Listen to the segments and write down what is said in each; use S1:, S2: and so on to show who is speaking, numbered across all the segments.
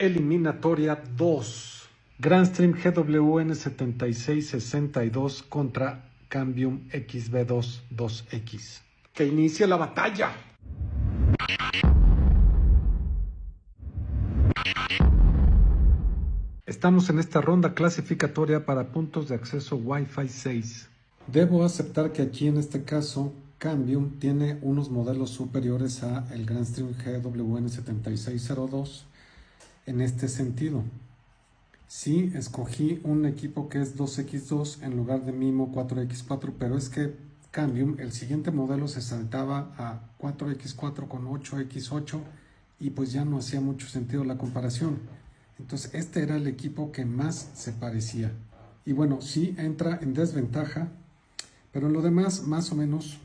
S1: Eliminatoria 2. Grandstream GWN 7662 contra Cambium XB2 2X. ¡Que inicie la batalla! Estamos en esta ronda clasificatoria para puntos de acceso Wi-Fi 6. Debo aceptar que aquí en este caso Cambium tiene unos modelos superiores a el Grandstream GWN 7602 en este sentido. Sí, escogí un equipo que es 2X2 en lugar de Mimo 4X4, pero es que Cambium, el siguiente modelo se saltaba a 4X4 con 8X8 y pues ya no hacía mucho sentido la comparación. Entonces este era el equipo que más se parecía. Y bueno, sí entra en desventaja, pero en lo demás más o menos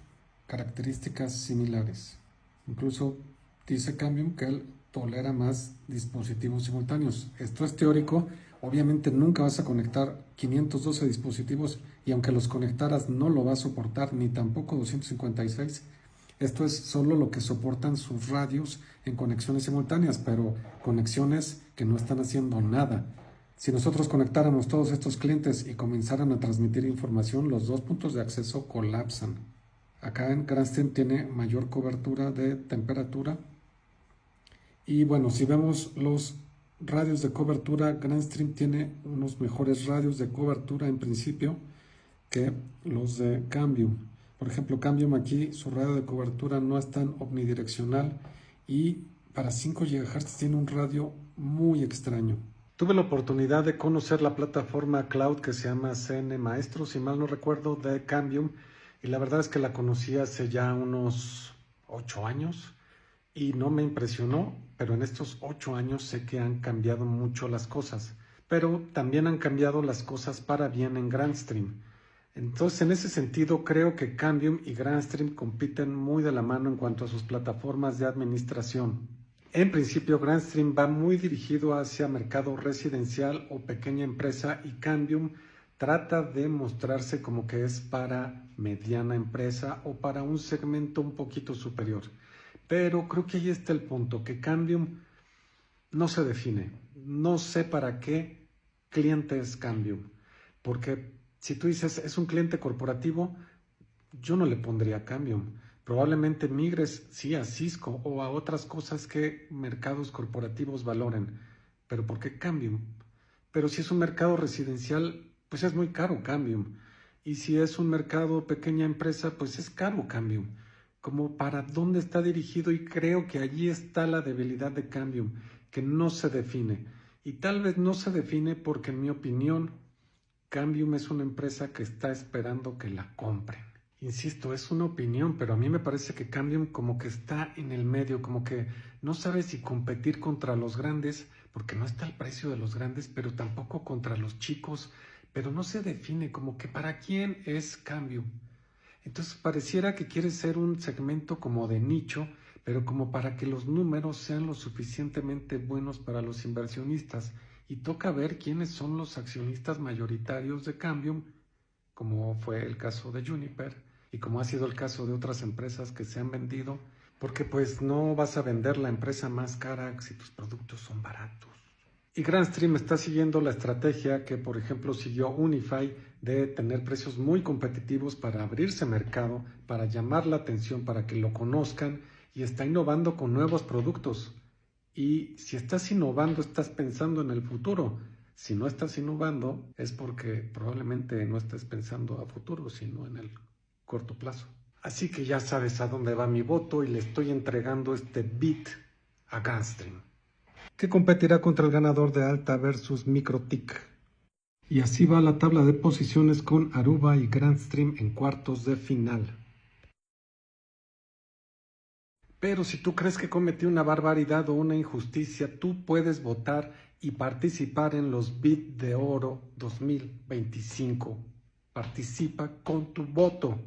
S1: características similares. Incluso dice Cambium que él tolera más dispositivos simultáneos. Esto es teórico. Obviamente nunca vas a conectar 512 dispositivos y aunque los conectaras no lo va a soportar, ni tampoco 256. Esto es solo lo que soportan sus radios en conexiones simultáneas, pero conexiones que no están haciendo nada. Si nosotros conectáramos todos estos clientes y comenzaran a transmitir información, los dos puntos de acceso colapsan. Acá en Grandstream tiene mayor cobertura de temperatura. Y bueno, si vemos los radios de cobertura, Grandstream tiene unos mejores radios de cobertura en principio que los de Cambium. Por ejemplo, Cambium aquí, su radio de cobertura no es tan omnidireccional y para 5 GHz tiene un radio muy extraño. Tuve la oportunidad de conocer la plataforma cloud que se llama CN Maestro, si mal no recuerdo, de Cambium, y la verdad es que la conocí hace ya unos 8 años y no me impresionó, pero en estos 8 años sé que han cambiado mucho las cosas, pero también han cambiado las cosas para bien en Grandstream. Entonces, en ese sentido, creo que Cambium y Grandstream compiten muy de la mano en cuanto a sus plataformas de administración. En principio, Grandstream va muy dirigido hacia mercado residencial o pequeña empresa y Cambium trata de mostrarse como que es para mediana empresa o para un segmento un poquito superior. Pero creo que ahí está el punto, que Cambium no se define. No sé para qué cliente es Cambium, porque si tú dices es un cliente corporativo, yo no le pondría Cambium. Probablemente migres, sí, a Cisco o a otras cosas que mercados corporativos valoren. Pero ¿por qué Cambium? Pero si es un mercado residencial, pues es muy caro Cambium. Y si es un mercado pequeña empresa, pues es caro Cambium. Como para dónde está dirigido, y creo que allí está la debilidad de Cambium, que no se define. Y tal vez no se define porque, en mi opinión, Cambium es una empresa que está esperando que la compren. Insisto, es una opinión, pero a mí me parece que Cambium como que está en el medio, como que no sabe si competir contra los grandes, porque no está el precio de los grandes, pero tampoco contra los chicos, pero no se define como que para quién es Cambium. Entonces pareciera que quiere ser un segmento como de nicho, pero como para que los números sean lo suficientemente buenos para los inversionistas. Y toca ver quiénes son los accionistas mayoritarios de Cambium, como fue el caso de Juniper y como ha sido el caso de otras empresas que se han vendido, porque pues no vas a vender la empresa más cara si tus productos son baratos. Y Grandstream está siguiendo la estrategia que, por ejemplo, siguió Unify de tener precios muy competitivos para abrirse mercado, para llamar la atención, para que lo conozcan, y está innovando con nuevos productos. Y si estás innovando, estás pensando en el futuro. Si no estás innovando, es porque probablemente no estés pensando a futuro, sino en el corto plazo. Así que ya sabes a dónde va mi voto y le estoy entregando este bit a Grandstream, que competirá contra el ganador de Alta versus MikroTik. Y así va la tabla de posiciones con Aruba y Grandstream en cuartos de final. Pero si tú crees que cometí una barbaridad o una injusticia, tú puedes votar y participar en los Bit de Oro 2025. Participa con tu voto.